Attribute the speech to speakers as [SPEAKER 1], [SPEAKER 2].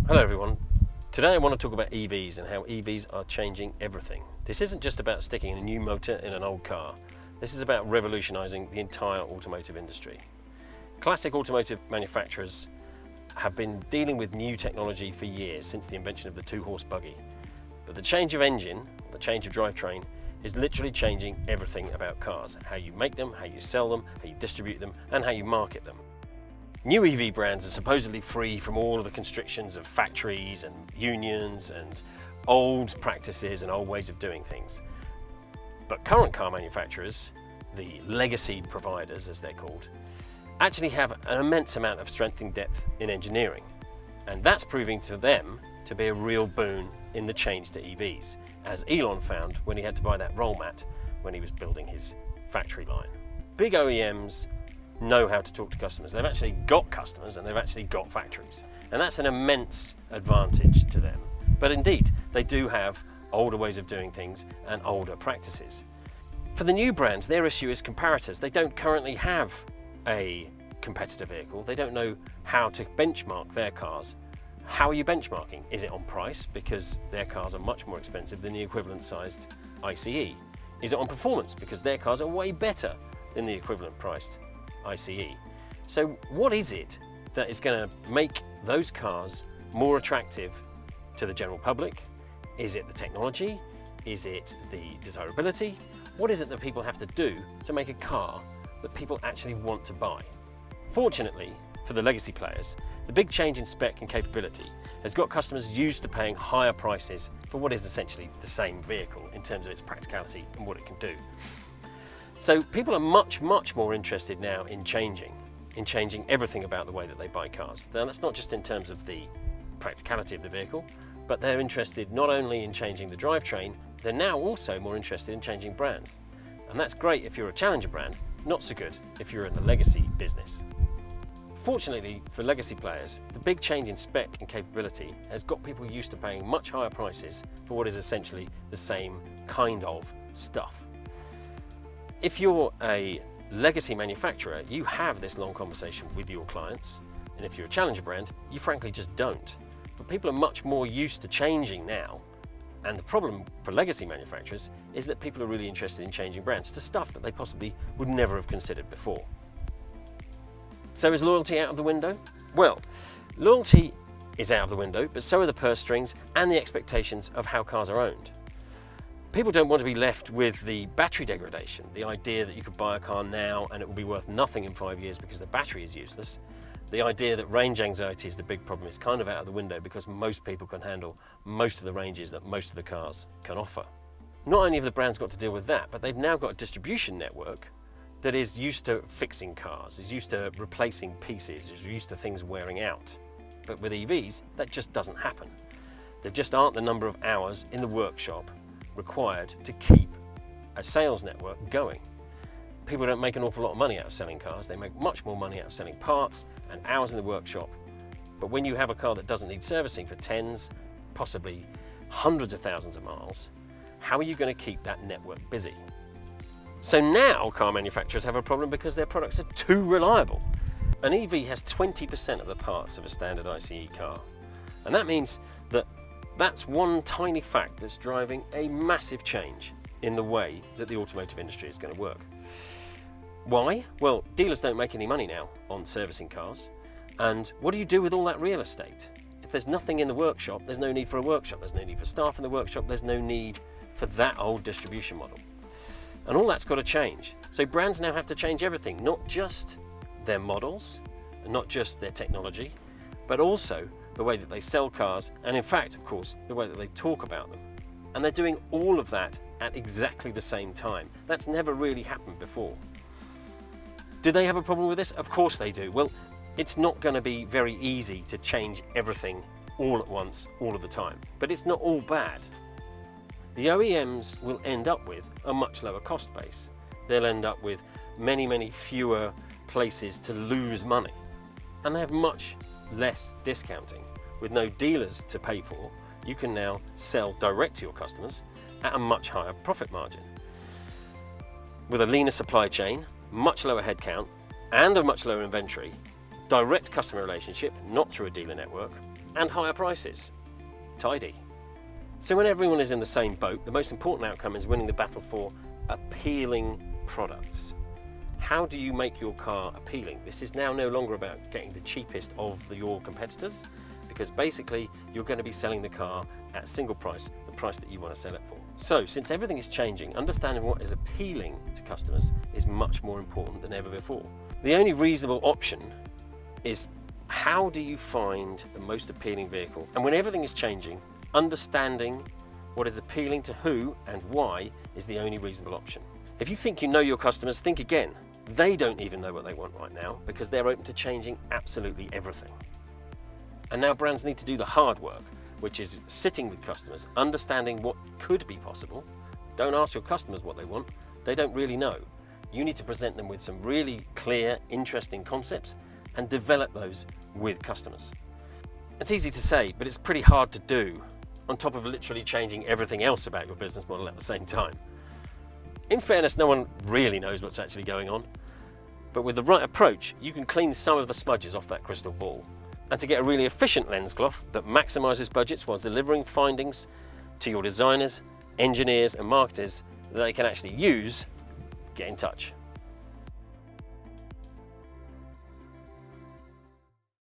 [SPEAKER 1] Hello everyone. Today I want to talk about EVs and how EVs are changing everything. This isn't just about sticking a new motor in an old car. This is about revolutionising the entire automotive industry. Classic automotive manufacturers have been dealing with new technology for years, since the invention of the two-horse buggy. But the change of engine, the change of drivetrain, is literally changing everything about cars. How you make them, how you sell them, how you distribute them, and how you market them. New EV brands are supposedly free from all of the constrictions of factories and unions and old practices and old ways of doing things. But current car manufacturers, the legacy providers as they're called, actually have an immense amount of strength and depth in engineering. And that's proving to them to be a real boon in the change to EVs, as Elon found when he had to buy that roll mat when he was building his factory line. Big OEMs know how to talk to customers. They've actually got customers and they've actually got factories. And that's an immense advantage to them. But indeed, they do have older ways of doing things and older practices. For the new brands, their issue is comparators. They don't currently have a competitor vehicle. They don't know how to benchmark their cars. How are you benchmarking? Is it on price? Because their cars are much more expensive than the equivalent sized ICE. Is it on performance? Because their cars are way better than the equivalent priced ICE. So what is it that is going to make those cars more attractive to the general public? Is it the technology? Is it the desirability? What is it that people have to do to make a car that people actually want to buy? Fortunately for the legacy players, the big change in spec and capability has got customers used to paying higher prices for what is essentially the same vehicle in terms of its practicality and what it can do. So people are much more interested now in changing everything about the way that they buy cars. Now, that's not just in terms of the practicality of the vehicle, but they're interested not only in changing the drivetrain, they're now also more interested in changing brands. And that's great if you're a challenger brand, not so good if you're in the legacy business. Fortunately for legacy players, the big change in spec and capability has got people used to paying much higher prices for what is essentially the same kind of stuff. If you're a legacy manufacturer, you have this long conversation with your clients, and if you're a challenger brand, you frankly just don't. But people are much more used to changing now, and the problem for legacy manufacturers is that people are really interested in changing brands to stuff that they possibly would never have considered before. So is loyalty out of the window? Well, loyalty is out of the window, but so are the purse strings and the expectations of how cars are owned. People don't want to be left with the battery degradation, the idea that you could buy a car now and it will be worth nothing in 5 years because the battery is useless. The idea that range anxiety is the big problem is kind of out of the window because most people can handle most of the ranges that most of the cars can offer. Not only have the brands got to deal with that, but they've now got a distribution network that is used to fixing cars, is used to replacing pieces, is used to things wearing out. But with EVs, that just doesn't happen. There just aren't the number of hours in the workshop required to keep a sales network going. People don't make an awful lot of money out of selling cars. They make much more money out of selling parts and hours in the workshop. But when you have a car that doesn't need servicing for tens, possibly hundreds of thousands of miles, how are you going to keep that network busy? So now car manufacturers have a problem because their products are too reliable. An EV has 20% of the parts of a standard ICE car. And that means that that's one tiny fact that's driving a massive change in the way that the automotive industry is going to work. Why? Well, dealers don't make any money now on servicing cars. And what do you do with all that real estate? If there's nothing in the workshop, there's no need for a workshop. There's no need for staff in the workshop. There's no need for that old distribution model. And all that's got to change. So brands now have to change everything, not just their models, and not just their technology, but also the way that they sell cars, and in fact, of course, the way that they talk about them. And they're doing all of that at exactly the same time. That's never really happened before. Do they have a problem with this? Of course they do. Well, it's not going to be very easy to change everything all at once, all of the time. But it's not all bad. The OEMs will end up with a much lower cost base. They'll end up with many fewer places to lose money. And they have much less discounting. With no dealers to pay for, you can now sell direct to your customers at a much higher profit margin. With a leaner supply chain, much lower headcount, and a much lower inventory, direct customer relationship, not through a dealer network, and higher prices. Tidy. So when everyone is in the same boat, the most important outcome is winning the battle for appealing products. How do you make your car appealing? This is now no longer about getting the cheapest of your competitors, because basically you're going to be selling the car at a single price, the price that you want to sell it for. So since everything is changing, understanding what is appealing to customers is much more important than ever before. The only reasonable option is, how do you find the most appealing vehicle? And when everything is changing, understanding what is appealing to who and why is the only reasonable option. If you think you know your customers, think again. They don't even know what they want right now because they're open to changing absolutely everything. And now brands need to do the hard work, which is sitting with customers, understanding what could be possible. Don't ask your customers what they want. They don't really know. You need to present them with some really clear, interesting concepts and develop those with customers. It's easy to say, but it's pretty hard to do, on top of literally changing everything else about your business model at the same time. In fairness, no one really knows what's actually going on, but with the right approach, you can clean some of the smudges off that crystal ball. And to get a really efficient lens cloth that maximizes budgets while delivering findings to your designers, engineers, and marketers that they can actually use, get in touch.